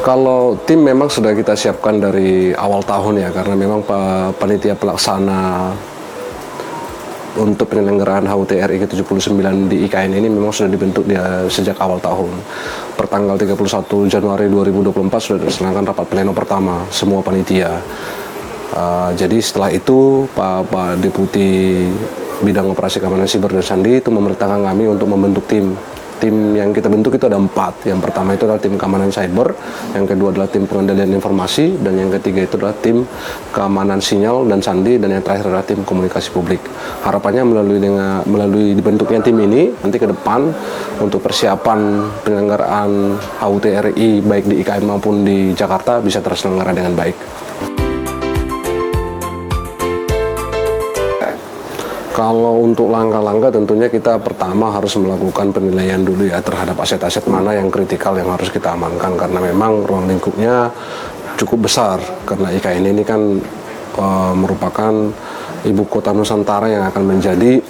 Kalau tim memang sudah kita siapkan dari awal tahun ya, karena memang panitia pelaksana untuk penyelenggaraan HUT RI ke-79 di IKN ini memang sudah dibentuk sejak awal tahun. Pertanggal 31 Januari 2024 sudah dilaksanakan rapat pleno pertama semua panitia. Jadi setelah itu Pak Deputi Bidang Operasi Keamanan Siber dan Sandi itu memerintahkan kami untuk membentuk tim. Tim yang kita bentuk itu ada 4. Yang pertama itu adalah tim keamanan cyber, yang kedua adalah tim pengendalian informasi, dan yang ketiga itu adalah tim keamanan sinyal dan sandi, dan yang terakhir adalah tim komunikasi publik. Harapannya melalui dibentuknya tim ini nanti ke depan untuk persiapan penyelenggaraan HUT RI baik di IKN maupun di Jakarta bisa terselenggara dengan baik. Kalau untuk langkah-langkah tentunya kita pertama harus melakukan penilaian dulu ya terhadap aset-aset mana yang kritikal yang harus kita amankan, karena memang ruang lingkupnya cukup besar, karena IKN ini kan merupakan ibu kota Nusantara yang akan menjadi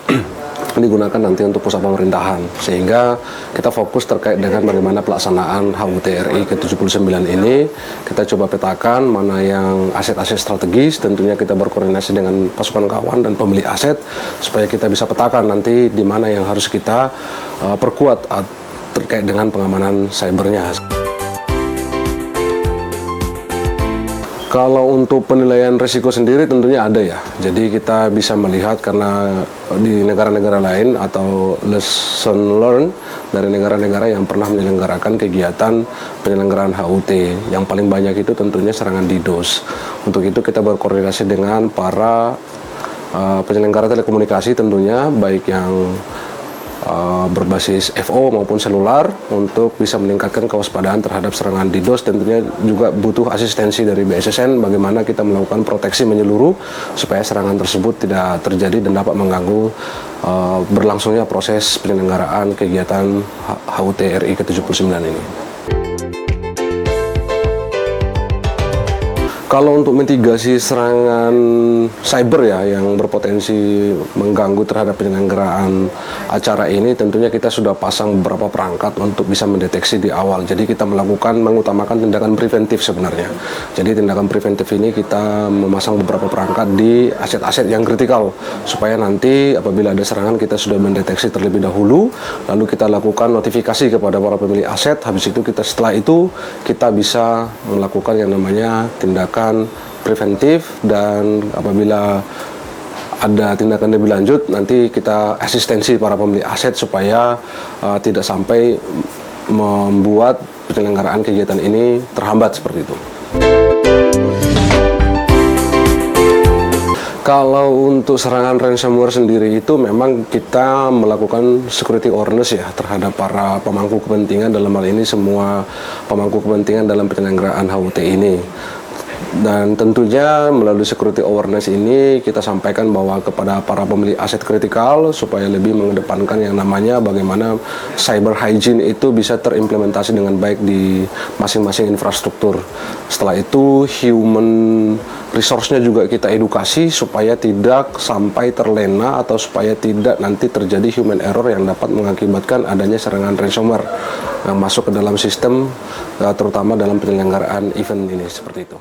digunakan nanti untuk pusat pemerintahan, sehingga kita fokus terkait dengan bagaimana pelaksanaan HUT RI ke-79 ini. Kita coba petakan mana yang aset-aset strategis, tentunya kita berkoordinasi dengan pasukan kawan dan pemilik aset supaya kita bisa petakan nanti di mana yang harus kita perkuat terkait dengan pengamanan cybernya. Kalau untuk penilaian risiko sendiri tentunya ada ya. Jadi kita bisa melihat karena di negara-negara lain atau lesson learned dari negara-negara yang pernah menyelenggarakan kegiatan penyelenggaraan HUT. Yang paling banyak itu tentunya serangan DDoS. Untuk itu kita berkoordinasi dengan para penyelenggara telekomunikasi tentunya, baik yang berbasis FO maupun selular, untuk bisa meningkatkan kewaspadaan terhadap serangan DDoS. Tentunya juga butuh asistensi dari BSSN bagaimana kita melakukan proteksi menyeluruh supaya serangan tersebut tidak terjadi dan dapat mengganggu berlangsungnya proses penyelenggaraan kegiatan HUT RI ke-79 ini. Kalau untuk mitigasi serangan cyber ya yang berpotensi mengganggu terhadap penyelenggaraan acara ini, tentunya kita sudah pasang beberapa perangkat untuk bisa mendeteksi di awal. Jadi kita mengutamakan tindakan preventif sebenarnya. Jadi tindakan preventif ini kita memasang beberapa perangkat di aset-aset yang kritikal supaya nanti apabila ada serangan kita sudah mendeteksi terlebih dahulu, lalu kita lakukan notifikasi kepada para pemilik aset. Habis itu setelah itu kita bisa melakukan yang namanya tindakan preventif, dan apabila ada tindakan lebih lanjut nanti kita asistensi para pemilik aset supaya tidak sampai membuat penyelenggaraan kegiatan ini terhambat seperti itu. Kalau untuk serangan ransomware sendiri itu memang kita melakukan security awareness ya terhadap para pemangku kepentingan, dalam hal ini semua pemangku kepentingan dalam penyelenggaraan HUT ini. Dan tentunya melalui security awareness ini kita sampaikan bahwa kepada para pemilik aset kritikal supaya lebih mengedepankan yang namanya bagaimana cyber hygiene itu bisa terimplementasi dengan baik di masing-masing infrastruktur. Setelah itu human resource-nya juga kita edukasi supaya tidak sampai terlena atau supaya tidak nanti terjadi human error yang dapat mengakibatkan adanya serangan ransomware yang masuk ke dalam sistem, terutama dalam penyelenggaraan event ini seperti itu.